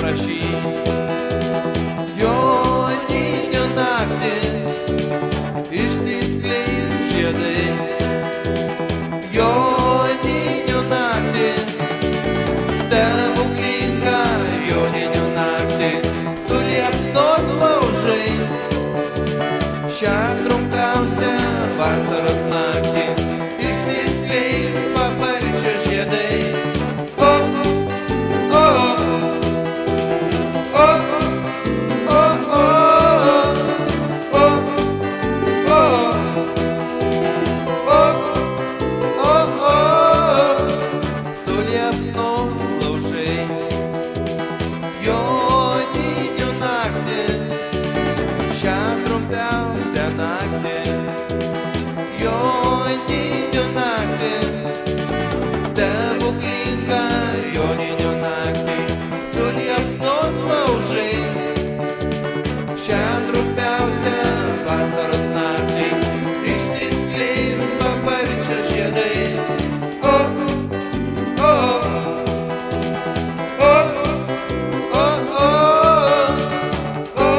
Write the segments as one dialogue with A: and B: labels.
A: prašys. Joninių naktį išsiskleis žiedai. Joninių naktį, stebuklingą joninių naktį, suliepsnos laužai. Šią trumpiausią vasaros naktį išsiskleis paparčio žiedai. O, o, o, o, o, o, o, o, o, o, suliepsnos laužai. Joninių naktį, šią trumpiausią naktį, joninių naktį, stebuklingą joninių naktį, suliepsnos laužai. Šią trumpiausią vasaros naktį išsiskleis paparčio žiedai. O, o, o, o, o,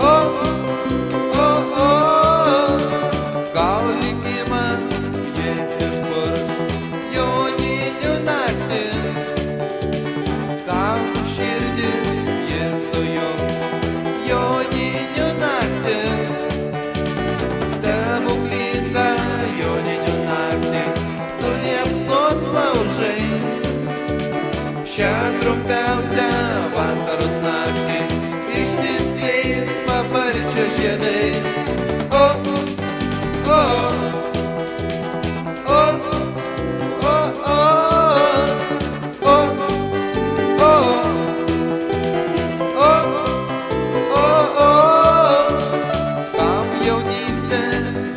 A: o, o, gal likimas jie išburs joninių naktis, gal širdis jie sujungs joninių naktis, stebuklinga joninių naktį, suliepsnos laužai. Šią trumpiausią vasaros naktį išsiskleis paparčio žiedai. O, o, o, o, o, o, o, o, o, kam jaunystė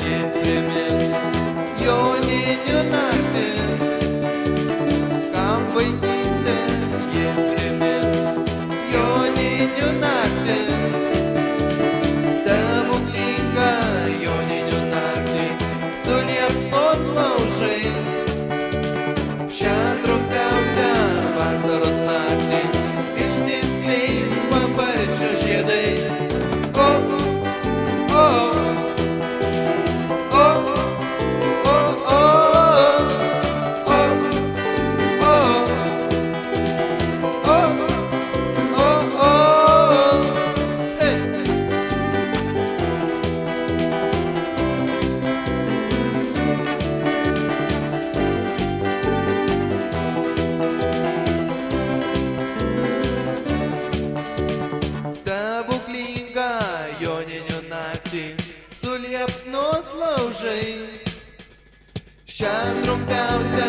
A: jį primins joninių naktis, kam vaikystė jį primins joninių naktis, stebuklinga joninių naktį, suliepsnos laužai. Šią trumpiausią vasaros naktį išsiskleis paparčio žiedai. O, o, o, o, o, o, o, o, o, o, hey. Stebuklingą joninių naktį, suliepsnos laužai. Šią trumpiausią